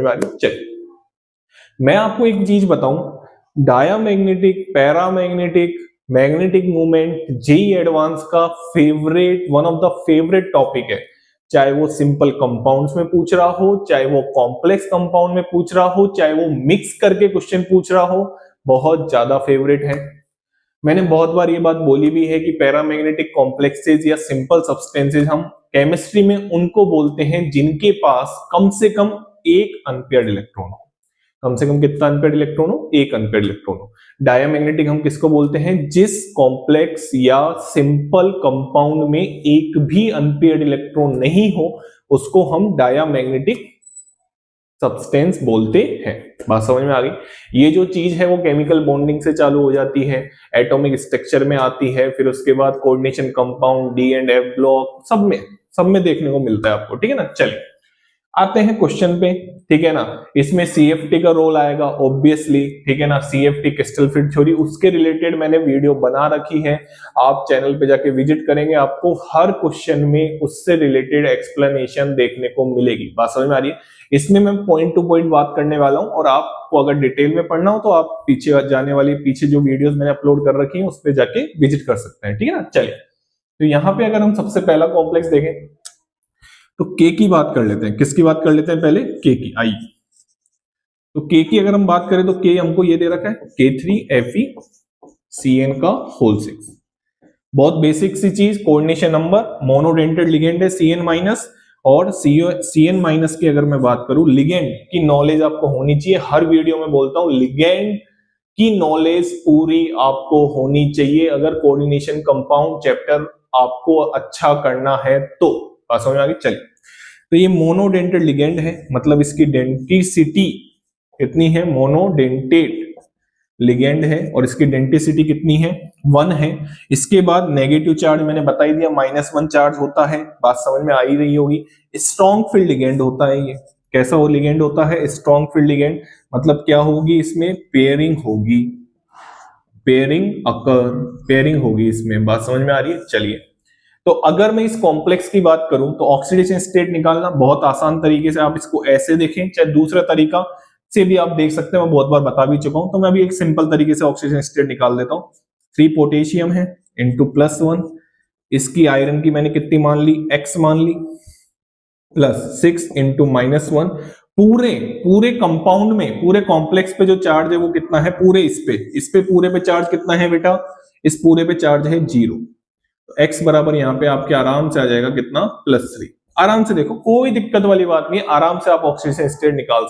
चलिए मैं आपको एक चीज बताऊं, diamagnetic, paramagnetic, magnetic movement JEE advance का favourite, one of the favourite topic है। चाहे वो सिंपल कंपाउंड्स में पूछ रहा हो, चाहे वो कॉम्प्लेक्स कंपाउंड में पूछ रहा हो, चाहे वो मिक्स करके क्वेश्चन पूछ रहा हो, बहुत ज्यादा फेवरेट है। मैंने बहुत बार ये बात बोली भी है कि पैरामैग्नेटिक कॉम्प्लेक्सेस या सिंपल सब्सटेंसेस हम केमिस्ट्री में उनको बोलते हैं जिनके पास कम से कम एक अनपेयर्ड इलेक्ट्रॉन हो। कम से कम कितना अनपेयर्ड इलेक्ट्रॉन हो? एक अनपेयर्ड इलेक्ट्रॉन हो। डायामैग्नेटिक हम किसको बोलते हैं? जिस कॉम्प्लेक्स या सिंपल कंपाउंड में एक भी अनपेयर्ड इलेक्ट्रॉन नहीं हो उसको हम डायामैग्नेटिक सब्सटेंस बोलते हैं। बात समझ में आ गई? ये जो चीज है वो केमिकल बॉन्डिंग से चालू हो जाती है, एटॉमिक स्ट्रक्चर में आती है, फिर उसके बाद coordination compound, D and F block, सब में देखने को मिलता है आपको। ठीक है ना? चलिए आते हैं क्वेश्चन पे। ठीक है ना? इसमें सीएफटी का रोल आएगा ऑब्वियसली। ठीक है ना? सीएफटी क्रिस्टल फिट थ्योरी, उसके रिलेटेड मैंने वीडियो बना रखी है, आप चैनल पे जाके विजिट करेंगे, आपको हर क्वेश्चन में उससे रिलेटेड एक्सप्लेनेशन देखने को मिलेगी। बात समझ में आ रही है? इसमें मैं पॉइंट टू पॉइंट बात करने वाला हूं, और आपको अगर डिटेल में पढ़ना हो तो आप पीछे जाने वाली, पीछे जो वीडियोस मैंने अपलोड कर रखी हैं उस पर जाके विजिट कर सकते हैं। ठीक है ना? चलिए तो यहाँ पे अगर हम सबसे पहला कॉम्प्लेक्स देखें तो के की बात कर लेते हैं। किसकी बात कर लेते हैं पहले? के की। आई तो के की अगर हम बात करें तो के हमको ये दे रखा है K3FeCN का होल 6। बहुत बेसिक सी चीज, कोऑर्डिनेशन नंबर, मोनोडेंटेड लिगेंड है Cn माइनस, और Cn माइनस की अगर मैं बात करूं, लिगेंड की नॉलेज आपको होनी चाहिए। हर वीडियो में बोलता हूं लिगेंड की नॉलेज पूरी आपको होनी चाहिए अगर कोऑर्डिनेशन कंपाउंड चैप्टर आपको अच्छा करना है तो। बात समझ में आ गई? चलिए तो ये मोनोडेंटेड लिगेंड है, मतलब इसकी डेंटिसिटी कितनी है? मोनोडेंटेड लिगेंड है और इसकी डेंटिसिटी कितनी है? 1 है। इसके बाद नेगेटिव चार्ज मैंने बता ही दिया, -1 चार्ज होता है। बात समझ में आ ही रही होगी। स्ट्रॉन्ग फील्ड लिगेंड होता है ये। कैसा वो लिगेंड होता है? Strong field ligand. मतलब क्या होगी इसमें? पेयरिंग होगी, पेयरिंग होगी इसमें। बात समझ में आ रही है? चलिए तो अगर मैं इस कॉम्प्लेक्स की बात करूं तो ऑक्सीडेशन स्टेट निकालना बहुत आसान तरीके से, आप इसको ऐसे देखें, चाहे दूसरा तरीका से भी आप देख सकते हैं, मैं बहुत बार बता भी चुका हूं। तो मैं अभी एक सिंपल तरीके से ऑक्सीजन स्टेट निकाल देता हूं। 3 पोटेशियम है इंटू +1, इसकी आयरन की मैंने कितनी मान ली? X मान ली, +6 इंटू -1। पूरे कंपाउंड में, पूरे कॉम्प्लेक्स पे जो चार्ज है वो कितना है? पूरे इस पे पूरे पे चार्ज कितना है बेटा? इस पूरे पे चार्ज है 0। तो x बराबर यहाँ पे आपके आराम से आ जाएगा कितना? +3। आराम से देखो, कोई दिक्कत वाली बात नहीं है, आराम से आप ऑक्सीजन स्टेट निकाल